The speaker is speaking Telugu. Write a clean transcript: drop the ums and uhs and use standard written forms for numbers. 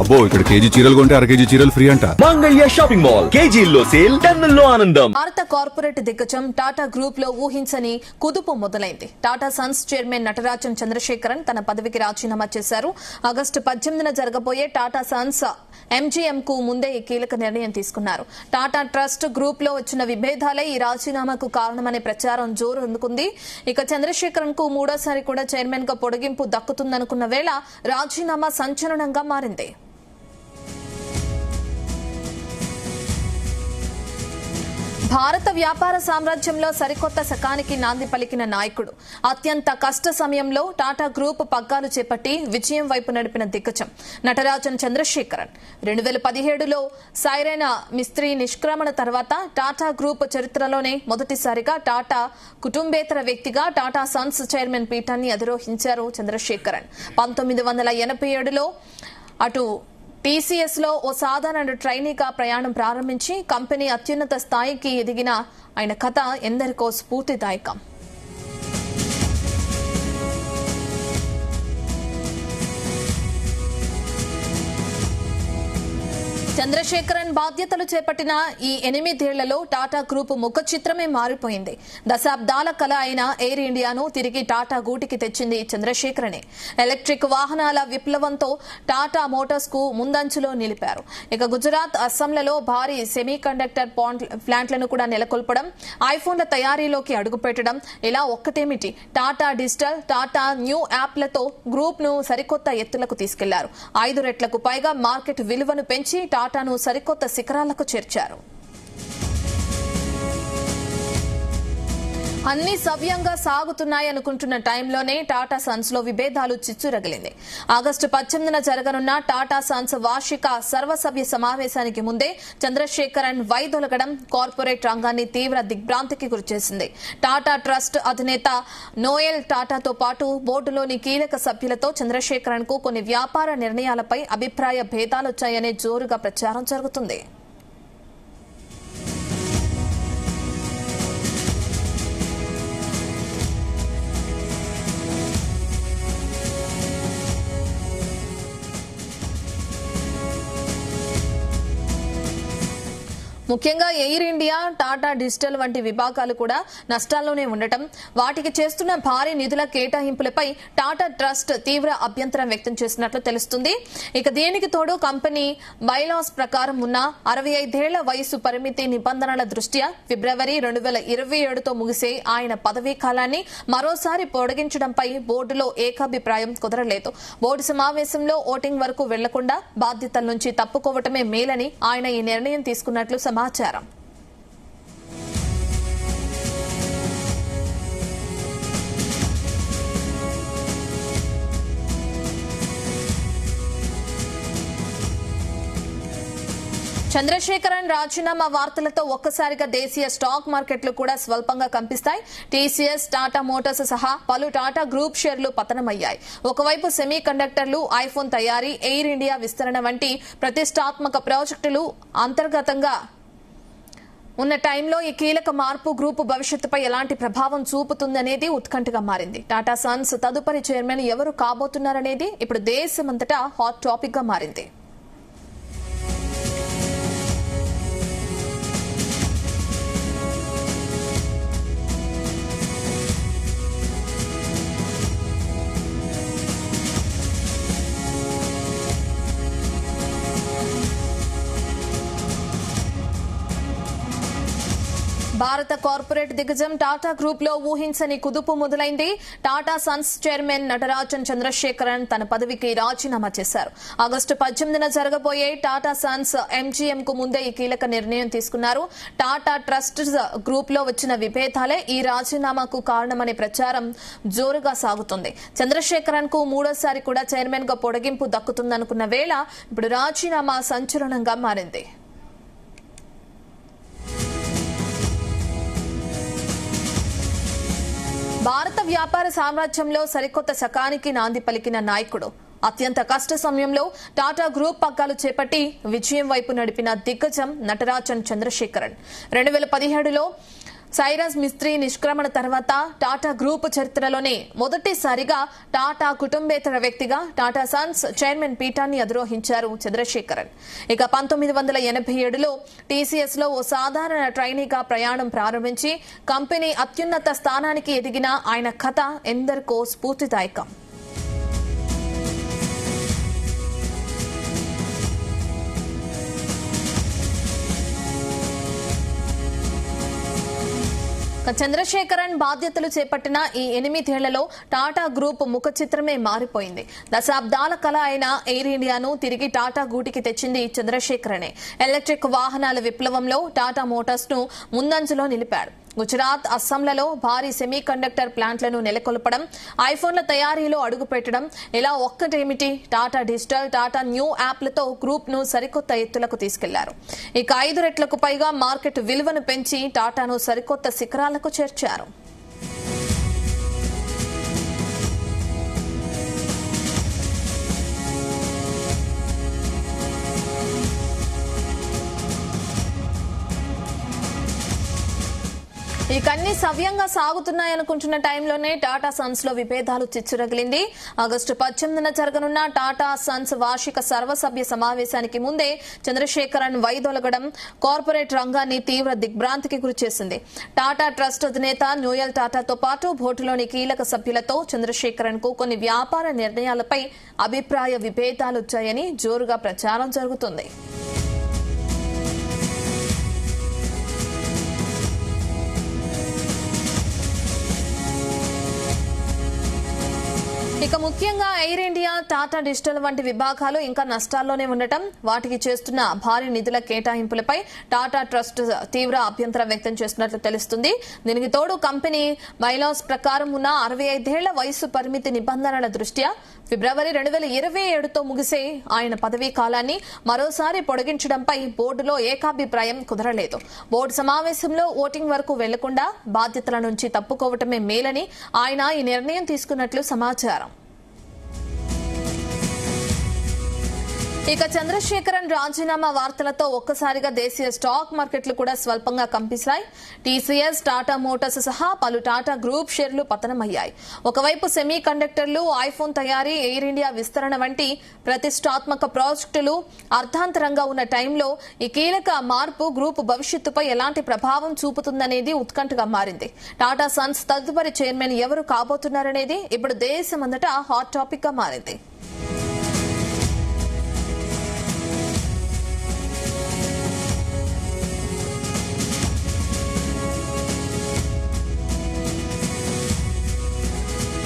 అబ్బో ఇక్కడ కేజీ చీరలు కొంటే అర కేజీ చీరలు ఫ్రీ అంట. మంగళ్య షాపింగ్ మాల్ కేజీల్లో సేల్, టన్నుల్లో ఆనందం. భారత కార్పొరేట్ దిగ్గజం టాటా గ్రూప్ లో ఊహించని కుదుపు మొదలైంది. టాటా సన్స్ చైర్మన్ నటరాజన్ చంద్రశేఖరన్ తన పదవికి రాజీనామా చేశారు. ఆగస్టు 18న జరగబోయే టాటా సన్స్ ఎంజీఎం కు ముందే ఈ కీలక నిర్ణయం తీసుకున్నారు. టాటా ట్రస్ట్ గ్రూప్ లో వచ్చిన విభేదాలే ఈ రాజీనామాకు కారణమనే ప్రచారం జోరు అందుకుంది. ఇక చంద్రశేఖరన్ కు మూడోసారి కూడా చైర్మన్ గా పొడిగింపు దక్కుతుందనుకున్న వేళ రాజీనామా సంచలనంగా మారింది. భారత వ్యాపార సామ్రాజ్యంలో సరికొత్త శకానికి నాంది పలికిన నాయకుడు, అత్యంత కష్ట సమయంలో టాటా గ్రూప్ పగ్గాలు చేపట్టి విజయం వైపు నడిపిన దిగ్గజం నటరాజన్ చంద్రశేఖరన్. 2017లో సైరైన మిస్త్రీ నిష్క్రమణ తర్వాత టాటా గ్రూప్ చరిత్రలోనే మొదటిసారిగా టాటా కుటుంబేతర వ్యక్తిగా టాటా సన్స్ చైర్మన్ పీఠాన్ని అధిరోహించారు చంద్రశేఖరన్. 1987లో అటు టీసీఎస్ లో ఓ సాధారణ ట్రైనీగా ప్రయాణం ప్రారంభించి కంపెనీ అత్యున్నత స్థాయికి ఎదిగిన ఆయన కథ ఎందరికో స్ఫూర్తిదాయకం. చంద్రశేఖరన్ బాధ్యతలు చేపట్టిన ఈ 8 ఏళ్లలో టాటా గ్రూప్ ముఖ చిత్రమే మారిపోయింది. దశాబ్దాల కల అయిన ఎయిర్ ఇండియాను తిరిగి టాటా గూటికి తెచ్చింది చంద్రశేఖరనే. ఎలక్ట్రిక్ వాహనాల విప్లవంతో టాటా మోటార్స్ కు ముందంచులో నిలిపారు. ఇక గుజరాత్, అస్సాంలలో భారీ సెమీ కండక్టర్ ప్లాంట్లను కూడా నెలకొల్పడం, ఐఫోన్ల తయారీలోకి అడుగుపెట్టడం, ఇలా ఒక్కటేమిటి టాటా డిజిటల్, టాటా న్యూ యాప్లతో గ్రూప్ ను సరికొత్త ఎత్తులకు తీసుకెళ్లారు. 5 రెట్లకు పైగా మార్కెట్ విలువను పెంచి టాటాను సరికొత్త శిఖరాలకు చేర్చారు. అన్ని సవ్యంగా సాగుతున్నాయనుకుంటున్న టైంలోనే టాటా సన్స్ లో విభేదాలు చిచ్చురగిలింది. ఆగస్టు 18న జరగనున్న టాటా సన్స్ వార్షిక సర్వసభ్య సమావేశానికి ముందే చంద్రశేఖరన్ వైదొలగడం కార్పొరేట్ రంగాన్ని తీవ్ర దిగ్భ్రాంతికి గురిచేసింది. టాటా ట్రస్ట్ అధినేత నోయల్ టాటాతో పాటు బోర్డులోని కీలక సభ్యులతో చంద్రశేఖరన్ కు కొన్ని వ్యాపార నిర్ణయాలపై అభిప్రాయ భేదాలొచ్చాయనే జోరుగా ప్రచారం జరుగుతుంది. ముఖ్యంగా ఎయిర్ ఇండియా, టాటా డిజిటల్ వంటి విభాగాలు కూడా నష్టాల్లోనే ఉండటం, వాటికి చేస్తున్న భారీ నిధుల కేటాయింపులపై టాటా ట్రస్ట్ తీవ్ర అభ్యంతరం వ్యక్తం చేసినట్లు తెలుస్తుంది. ఇక దీనికి తోడు కంపెనీ బైలాస్ ప్రకారం ఉన్న 65 ఏళ్ల వయసు పరిమితి నిబంధనల దృష్ట్యా ఫిబ్రవరి 2027తో ముగిసే ఆయన పదవీ కాలాన్ని మరోసారి పొడిగించడంపై బోర్డులో ఏకాభిప్రాయం కుదరలేదు. బోర్డు సమావేశంలో ఓటింగ్ వరకు వెళ్లకుండా బాధ్యతల నుంచి తప్పుకోవటమే మేలని ఆయన ఈ నిర్ణయం తీసుకున్నట్లు సమాచారం. చంద్రశేఖరన్ రాజీనామా వార్తలతో ఒక్కసారిగా దేశీయ స్టాక్ మార్కెట్లు కూడా స్వల్పంగా కంపిస్తాయి. టీసీఎస్, టాటా మోటార్స్ సహా పలు టాటా గ్రూప్ షేర్లు పతనమయ్యాయి. ఒకవైపు సెమీ కండక్టర్లు, ఐఫోన్ తయారీ, ఎయిర్ ఇండియా విస్తరణ వంటి ప్రతిష్టాత్మక ప్రాజెక్టులు అంతర్గతంగా ఉన్న టైంలో ఈ కీలక మార్పు గ్రూపు భవిష్యత్తుపై ఎలాంటి ప్రభావం చూపుతుందనేది ఉత్కంఠగా మారింది. టాటా సన్స్ తదుపరి చైర్మన్ ఎవరు కాబోతున్నారనేది ఇప్పుడు దేశమంతటా హాట్ టాపిక్ గా మారింది. భారత కార్పొరేట్ దిగ్గజం టాటా గ్రూప్ లో ఊహించని కుదుపు మొదలైంది. టాటా సన్స్ చైర్మన్ నటరాజన్ చంద్రశేఖరన్ తన పదవికి రాజీనామా చేశారు. ఆగస్టు 18న జరగబోయే టాటా సన్స్ ఎంజీఎం కు ముందే ఈ కీలక నిర్ణయం తీసుకున్నారు. టాటా ట్రస్ట్ గ్రూప్ లో వచ్చిన విభేదాలే ఈ రాజీనామాకు కారణమనే ప్రచారం జోరుగా సాగుతోంది. చంద్రశేఖరన్ కు మూడోసారి కూడా చైర్మన్ గా పొడిగింపు దక్కుతుందనుకున్న వేళ ఇప్పుడు రాజీనామా సంచలనంగా మారింది. భారత వ్యాపార సామ్రాజ్యంలో సరికొత్త శకానికి నాంది పలికిన నాయకుడు, అత్యంత కష్ట సమయంలో టాటా గ్రూప్ పగ్గాలు చేపట్టి విజయం వైపు నడిపిన దిగ్గజం నటరాజన్ చంద్రశేఖరన్. 2017లో సైరస్ మిస్త్రీ నిష్క్రమణ తర్వాత టాటా గ్రూప్ చరిత్రలోనే మొదటిసారిగా టాటా కుటుంబేతర వ్యక్తిగా టాటా సన్స్ చైర్మన్ పీఠాన్ని అధిరోహించారు చంద్రశేఖరన్. ఇక 1987లో టీసీఎస్ లో ఓ సాధారణ ట్రైనీగా ప్రయాణం ప్రారంభించి కంపెనీ అత్యున్నత స్థానానికి ఎదిగిన ఆయన కథ ఎందరికో స్ఫూర్తిదాయకం. చంద్రశేఖరన్ బాధ్యతలు చేపట్టిన ఈ 8 ఏళ్లలో టాటా గ్రూప్ ముఖ చిత్రమే మారిపోయింది. దశాబ్దాల కల అయిన ఎయిర్ ఇండియాను తిరిగి టాటా గూటికి తెచ్చింది చంద్రశేఖరనే. ఎలక్ట్రిక్ వాహనాల విప్లవంలో టాటా మోటార్స్ ను ముందంజలో నిలిపాడు. గుజరాత్, అస్సాంలలో భారీ సెమీ కండక్టర్ ప్లాంట్లను నెలకొల్పడం, ఐఫోన్ల తయారీలో అడుగుపెట్టడం, ఇలా ఒక్కటేమిటి టాటా డిజిటల్, టాటా న్యూ యాప్లతో గ్రూప్ ను సరికొత్త ఎత్తులకు తీసుకెళ్లారు. ఇక 5 రెట్లకు పైగా మార్కెట్ విలువను పెంచి టాటాను సరికొత్త శిఖరాలకు చేర్చారు. ఈ కన్నీ సవ్యంగా సాగుతున్నాయనుకుంటున్న టైంలోనే టాటా సన్స్ లో విభేదాలు చిచ్చురగిలింది. ఆగస్టు 18న జరగనున్న టాటా సన్స్ వార్షిక సర్వసభ్య సమావేశానికి ముందే చంద్రశేఖరన్ వైదొలగడం కార్పొరేట్ రంగాన్ని తీవ్ర దిగ్భ్రాంతికి గురిచేసింది. టాటా ట్రస్ట్ అధినేత నోయల్ టాటాతో పాటు బోర్డులోని కీలక సభ్యులతో చంద్రశేఖరన్ కు కొన్ని వ్యాపార నిర్ణయాలపై అభిప్రాయ విభేదాలొచ్చాయని జోరుగా ప్రచారం జరుగుతుంది. ఇక ముఖ్యంగా ఎయిర్ ఇండియా, టాటా డిజిటల్ వంటి విభాగాలు ఇంకా నష్టాల్లోనే ఉండటం, వాటికి చేస్తున్న భారీ నిధుల కేటాయింపులపై టాటా ట్రస్ట్ తీవ్ర అభ్యంతరం వ్యక్తం చేస్తున్నట్లు తెలుస్తుంది. దీనికి తోడు కంపెనీ బైలాస్ ప్రకారం ఉన్న 65 ఏళ్ల వయసు పరిమితి నిబంధనల దృష్ట్యా ఫిబ్రవరి 2027తో ముగిసే ఆయన పదవీ కాలాన్ని మరోసారి పొడిగించడంపై బోర్డులో ఏకాభిప్రాయం కుదరలేదు. బోర్డు సమావేశంలో ఓటింగ్ వరకు వెళ్లకుండా బాధ్యతల నుంచి తప్పుకోవటమే మేలని ఆయన ఈ నిర్ణయం తీసుకున్నట్లు సమాచారం. ఇక చంద్రశేఖరన్ రాజీనామా వార్తలతో ఒక్కసారిగా దేశీయ స్టాక్ మార్కెట్లు కూడా స్వల్పంగా కంపిస్తాయి. టీసీఎస్, టాటా మోటార్స్ సహా పలు టాటా గ్రూప్ షేర్లు పతనమయ్యాయి. ఒకవైపు సెమీ కండక్టర్లు, ఐఫోన్ తయారీ, ఎయిర్ ఇండియా విస్తరణ వంటి ప్రతిష్టాత్మక ప్రాజెక్టులు అర్ధాంతరంగా ఉన్న టైంలో ఈ కీలక మార్పు గ్రూప్ భవిష్యత్తుపై ఎలాంటి ప్రభావం చూపుతుందనేది ఉత్కంఠగా మారింది. టాటా సన్స్ తదుపరి చైర్మన్ ఎవరు కాబోతున్నారనేది ఇప్పుడు దేశమంతటా హాట్ టాపిక్ గా మారింది.